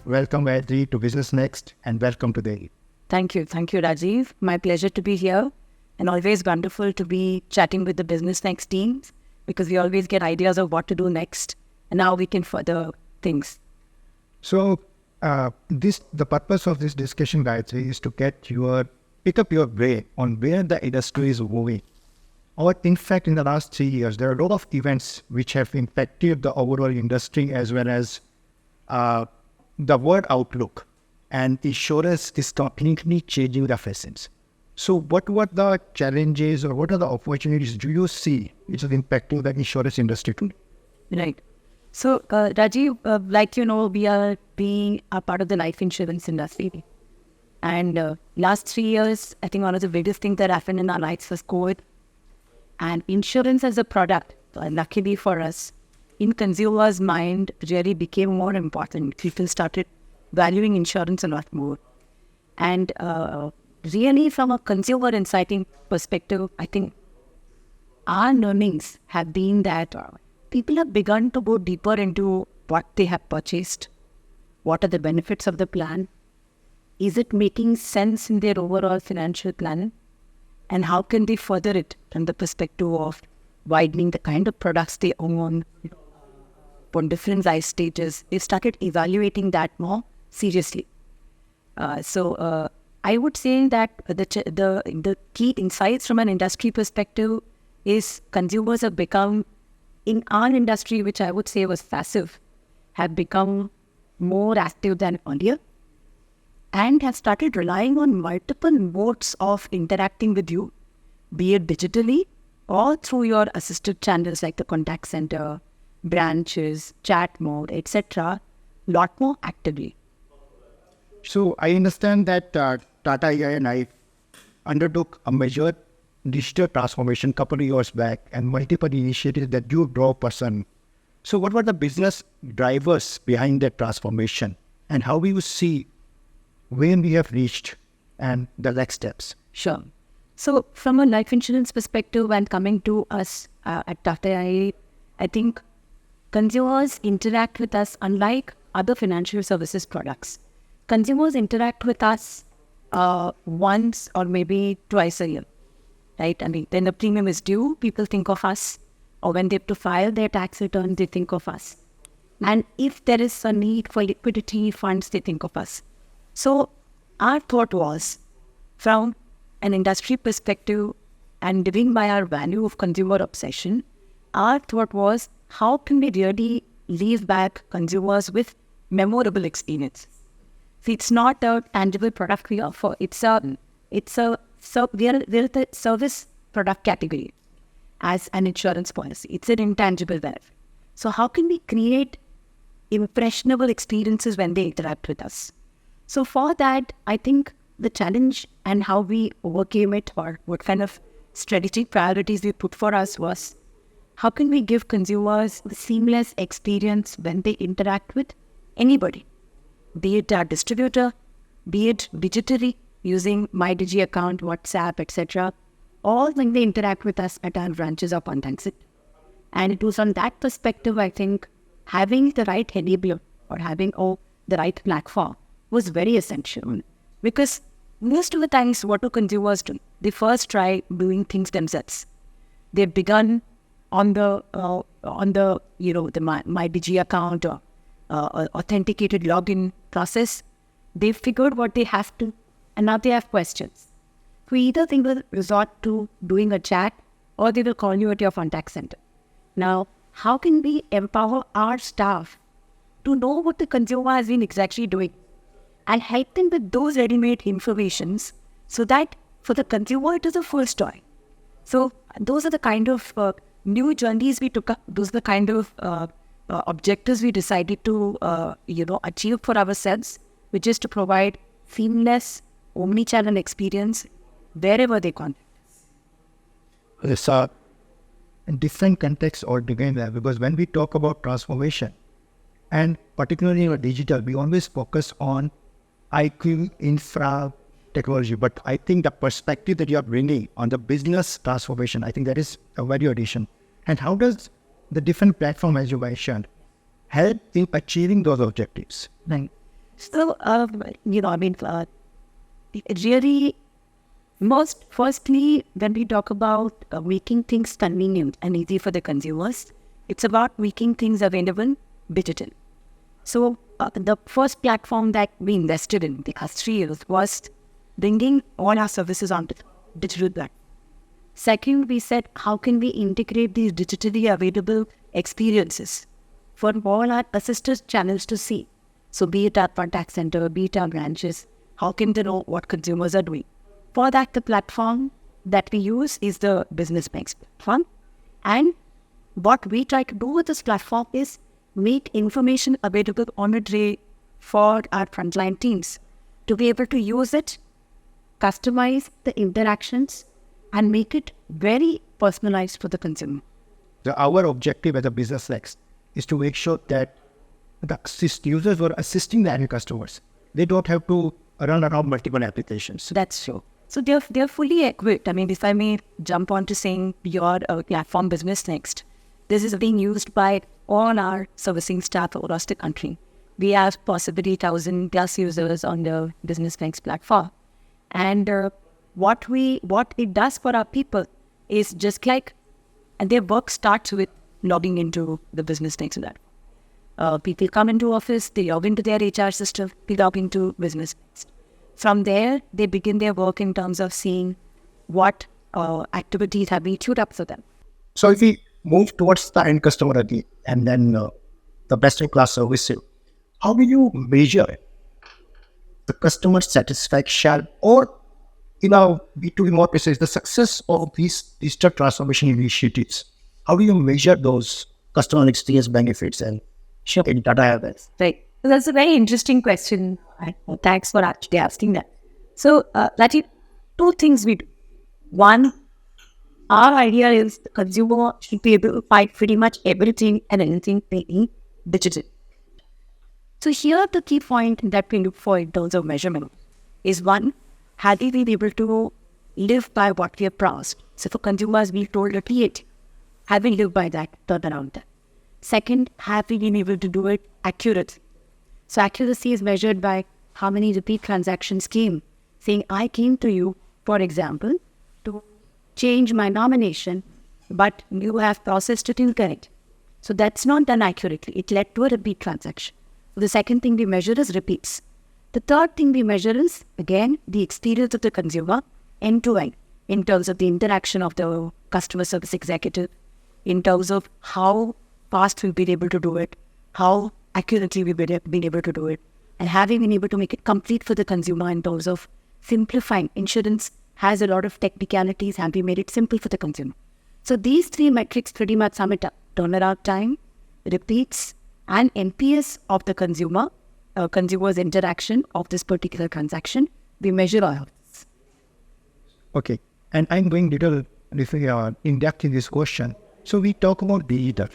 Welcome, Gayatri, to Business Next, and welcome to the. Thank you. Thank you, Rajiv. My pleasure to be here, and always wonderful to be chatting with the Business Next teams, because we always get ideas of what to do next and how we can further things. So, the purpose of this discussion, Gayatri, is to pick up your brain on where the industry is moving. Or in fact, in the last 3 years, there are a lot of events which have impacted the overall industry as well as the world outlook. And insurance is completely changing the faces. So what were the challenges or what are the opportunities do you see which is impacting the insurance industry today? Right. So, Rajiv, like you know, we are being a part of the life insurance industry. And last 3 years, I think one of the biggest things that happened in our lives was COVID. And insurance as a product, luckily for us, in consumers' mind, really became more important. People started valuing insurance a lot more. And really, from a consumer insighting perspective, I think our learnings have been that people have begun to go deeper into what they have purchased. What are the benefits of the plan? Is it making sense in their overall financial planning? And how can they further it from the perspective of widening the kind of products they own on different life stages? They started evaluating that more seriously. So I would say that the key insights from an industry perspective is consumers have become, in our industry, which I would say was passive, have become more active than earlier, and have started relying on multiple modes of interacting with you, be it digitally or through your assisted channels like the contact center, branches, chat mode, etc., lot more actively. So I understand that Tata AIA Life undertook a major digital transformation couple of years back and multiple initiatives that you draw person. So what were the business drivers behind that transformation and how will you see where we have reached and the next steps? Sure. So from a life insurance perspective, when coming to us at Tata AIA, I think consumers interact with us unlike other financial services products. Consumers interact with us once or maybe twice a year, right? I mean, then the premium is due, people think of us, or when they have to file their tax return, they think of us. And if there is a need for liquidity funds, they think of us. So our thought was, from an industry perspective and living by our value of consumer obsession, our thought was, how can we really leave back consumers with memorable experience? See, it's not a tangible product we offer. We are the service product category as an insurance policy. It's an intangible benefit. So how can we create impressionable experiences when they interact with us? So for that, I think the challenge and how we overcame it, or what kind of strategic priorities we put for us, was how can we give consumers the seamless experience when they interact with anybody, be it our distributor, be it digitally using My Digi account, WhatsApp, etc., or when they interact with us at our branches or contact center. And it was on that perspective, I think, having the right enabler or having the right platform was very essential, because most of the times, what do consumers do? They first try doing things themselves. They've begun on the My Digi account or authenticated login process. They've figured what they have to, and now they have questions. So either they will resort to doing a chat or they will call you at your contact center. Now, how can we empower our staff to know what the consumer has been exactly doing and help them with those ready-made informations so that for the consumer it is a full story? So those are the kind of new journeys we took up. Those are the kind of objectives we decided to achieve for ourselves, which is to provide seamless omni-channel experience wherever they contact us. It's a different context altogether, because when we talk about transformation, and particularly in digital, we always focus on IQ, infra, technology. But I think the perspective that you are bringing on the business transformation, I think that is a value addition. And how does the different platform, as you mentioned, help in achieving those objectives? Right. So, really, firstly, when we talk about making things convenient and easy for the consumers, it's about making things available digital. So, the first platform that we invested in the last 3 years was bringing all our services onto digital platform. Second, we said, how can we integrate these digitally available experiences for all our assisted channels to see? So be it our contact center, be it our branches, how can they know what consumers are doing? For that, the platform that we use is the BUSINESSNEXT platform. And what we try to do with this platform is make information available on a day for our frontline teams to be able to use it, customize the interactions, and make it very personalized for the consumer. So our objective as a Business Next is to make sure that the users who are assisting the end customers, they don't have to run around multiple applications. That's true. So they're fully equipped. I mean, if I may jump on to saying your platform BUSINESSNEXT, this is being used by all our servicing staff across the country. We have possibly 1,000 plus users on the BUSINESSNEXT platform. And what it does for our people is just like, and their work starts with logging into the BUSINESSNEXT platform. People come into office, they log into their HR system, they log into BUSINESSNEXT. From there, they begin their work in terms of seeing what activities have been queued up for them. So if we move towards the end customer again, and then the best-in-class service, how do you measure the customer satisfaction, or, to be more precise, the success of these digital transformation initiatives? How do you measure those customer experience benefits and share in Tata AIA? Right. So that's a very interesting question. Thanks for actually asking that. So, Rajiv, two things we do. One, our idea is the consumer should be able to find pretty much everything and anything they need digital. So here the key point that we look for in terms of measurement is one, have we been able to live by what we have promised? So for consumers, we told a T8, have we lived by that turnaround time? Second, have we been able to do it accurately? So accuracy is measured by how many repeat transactions came. Saying, I came to you, for example, to change my nomination, but you have processed it incorrect. So that's not done accurately. It led to a repeat transaction. The second thing we measure is repeats. The third thing we measure is, again, the experience of the consumer end-to-end in terms of the interaction of the customer service executive, in terms of how fast we've been able to do it, how accurately we've been able to do it, and having been able to make it complete for the consumer in terms of simplifying. Insurance has a lot of technicalities, have we made it simple for the consumer? So these three metrics pretty much sum it up. Turnaround time, repeats, and NPS of the consumer, consumer's interaction of this particular transaction. We measure all of this. Okay. And I'm going little in depth in this question. So we talk about digital.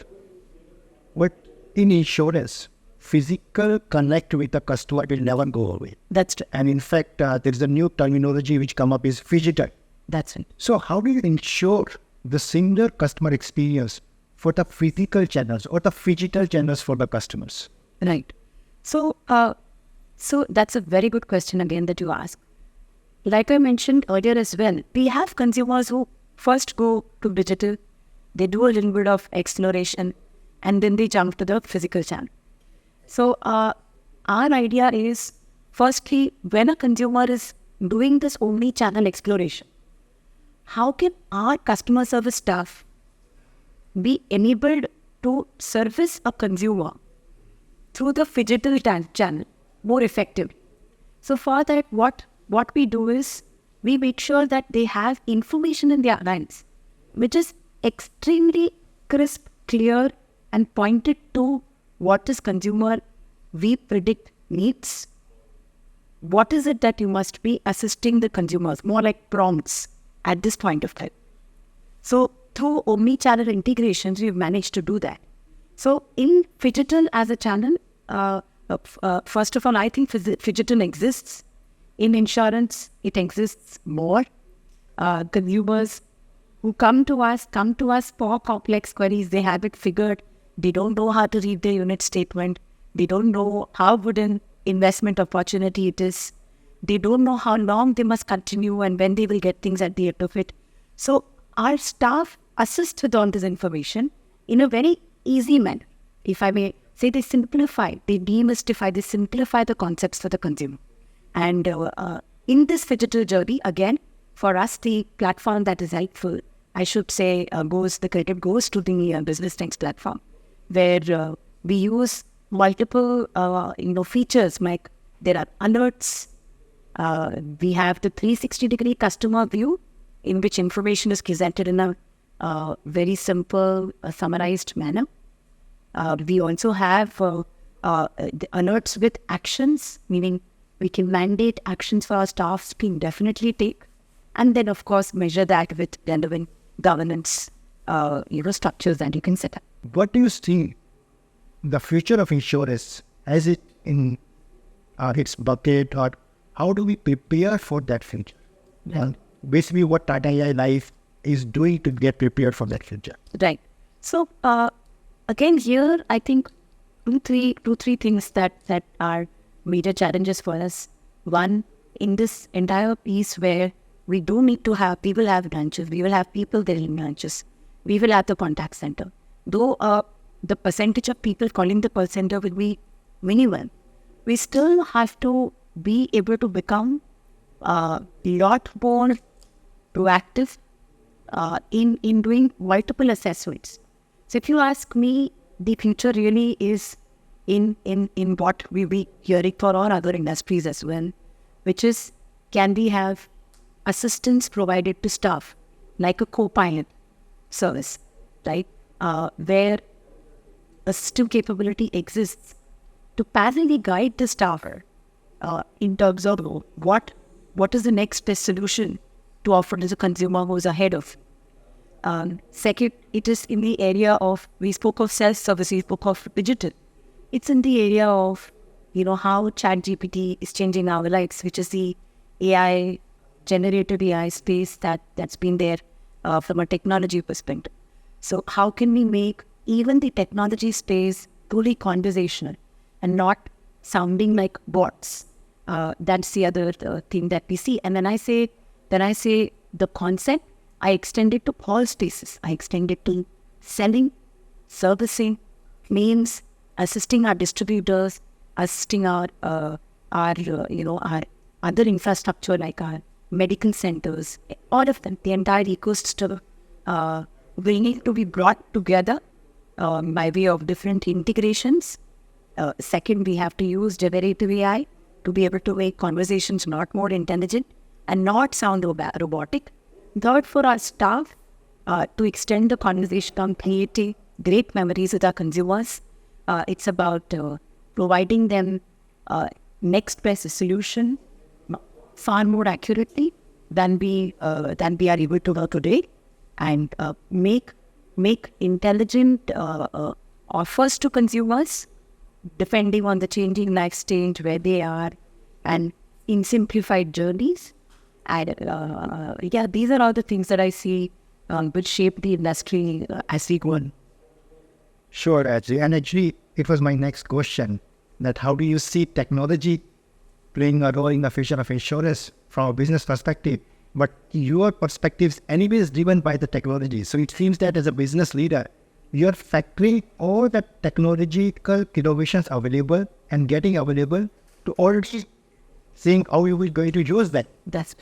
But in insurance, physical connect with the customer will never go away. That's true. And in fact, there is a new terminology which come up is phygital. That's it. So how do you ensure the similar customer experience for the physical channels or the phygital channels for the customers? Right. So that's a very good question again that you ask. Like I mentioned earlier as well, we have consumers who first go to digital, they do a little bit of exploration, and then they jump to the physical channel. So our idea is, firstly, when a consumer is doing this omni-channel exploration, how can our customer service staff be enabled to service a consumer through the phygital channel more effectively? So for that, what we do is, we make sure that they have information in their hands, which is extremely crisp, clear, and pointed to what is consumer we predict needs. What is it that you must be assisting the consumers, more like prompts at this point of time. So through omni-channel integrations, we've managed to do that. So in phygital as a channel, first of all, I think phygital exists. In insurance, it exists more. Consumers who come to us for complex queries, they have it figured. They don't know how to read the unit statement. They don't know how would an investment opportunity it is. They don't know how long they must continue and when they will get things at the end of it. So our staff assist with all this information in a very easy manner. If I may say, they simplify, they demystify, they simplify the concepts for the consumer. And in this digital journey, again, for us, the platform that is helpful, I should say, the credit goes to the BUSINESSNEXT platform, where we use multiple, features like there are alerts. We have the 360-degree customer view, in which information is presented in a very simple, summarized manner. We also have the alerts with actions, meaning we can mandate actions for our staff to definitely take, and then of course measure that with relevant governance structures that you can set up. What do you see the future of insurance as it in its bucket, or how do we prepare for that future? Yeah. And basically what Tata AIA Life is doing to get prepared for that future. Right. So again, here I think two, three things that are major challenges for us. One, in this entire piece where we do need to have people have branches, we will have people there in branches, we will have the contact center. Though the percentage of people calling the call center will be minimal, we still have to be able to become a lot more proactive in doing multiple assessments. So if you ask me, the future really is in what we be hearing for all other industries as well, which is, can we have assistance provided to staff like a co-pilot service, right? Where assistive capability exists to passively guide the staffer in terms of what is the next best solution to offer to the consumer who's ahead of. Second, it is in the area of, we spoke of self-service, we spoke of digital. It's in the area of, how ChatGPT is changing our lives, which is the AI, generative AI space that's been there from a technology perspective. So how can we make even the technology space truly conversational and not sounding like bots? That's the other thing that we see. And when I say the concept, I extend it to all spaces. I extend it to selling, servicing, claims, assisting our distributors, assisting our other infrastructure like our medical centers, all of them, the entire ecosystem will need to be brought together by way of different integrations. Second, we have to use generative AI to be able to make conversations not more intelligent and not sound robotic. Third, for our staff to extend the conversation on creating great memories with our consumers. It's about providing them next best solution far more accurately than we are able to do today, and make intelligent offers to consumers depending on the changing life stage where they are, and in simplified journeys. And these are all the things that I see which shape the industry as we go on. Sure, actually. And actually, it was my next question, that how do you see technology playing a role in the future of insurance from a business perspective? But your perspective is anyways driven by the technology. So it seems that as a business leader, you're factoring all the technological innovations available and getting available to already seeing how you will going to use that. That's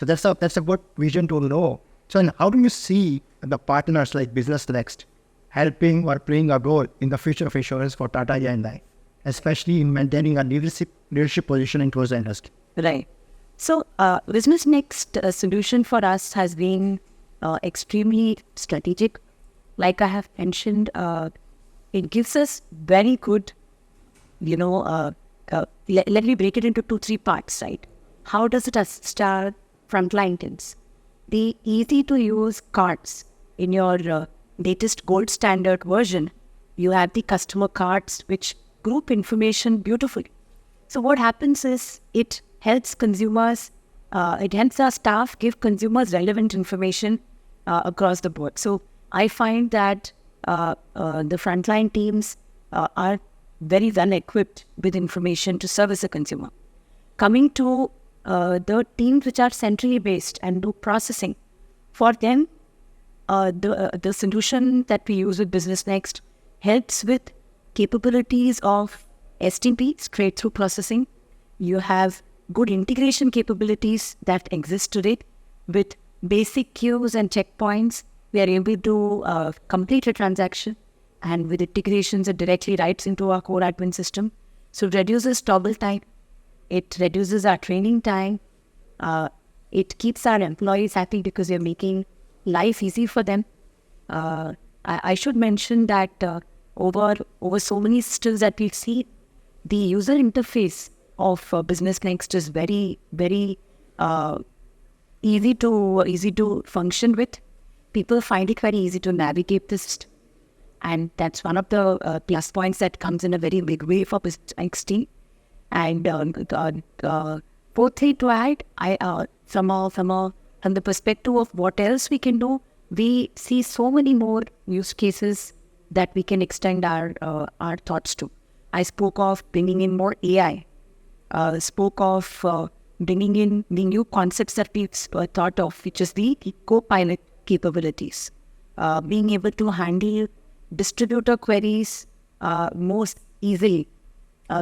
a good vision to know. So and how do you see the partners like BUSINESSNEXT helping or playing a role in the future of insurance for Tata AIA Life, especially in maintaining a leadership position into the industry? Right. So BUSINESSNEXT solution for us has been extremely strategic. Like I have mentioned, it gives us very good, let me break it into 2-3 parts, right? How does it assist our frontline teams? The easy to use cards in your latest gold standard version, you have the customer cards which group information beautifully. So what happens is it helps consumers, it helps our staff give consumers relevant information across the board. So I find that the frontline teams are very well equipped with information to service a consumer. Coming to the teams which are centrally based and do processing, for them, the solution that we use with BusinessNext helps with capabilities of STP, straight through processing. You have good integration capabilities that exist today with basic queues and checkpoints. We are able to complete a transaction, and with integrations, it directly writes into our core admin system. So it reduces toggle time. It reduces our training time. It keeps our employees happy because we are making life easy for them. I should mention that over so many systems that we see, the user interface of BusinessNext is very, very easy to function with. People find it very easy to navigate this, and that's one of the plus points that comes in a very big way for BusinessNext team. And fourthly, to add, from the perspective of what else we can do, we see so many more use cases that we can extend our thoughts to. I spoke of bringing in more AI. Spoke of bringing in the new concepts that we've thought of, which is the co-pilot capabilities. Being able to handle distributor queries most easily.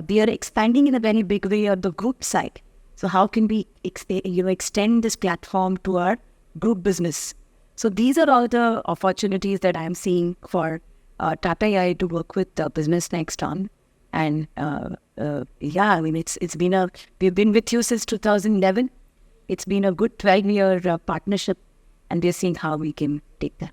We are expanding in a very big way on the group side. So how can we extend this platform to our group business? So these are all the opportunities that I'm seeing for Tata AI to work with BusinessNext on. And we've been with you since 2011. It's been a good 12-year partnership, and we're seeing how we can take that.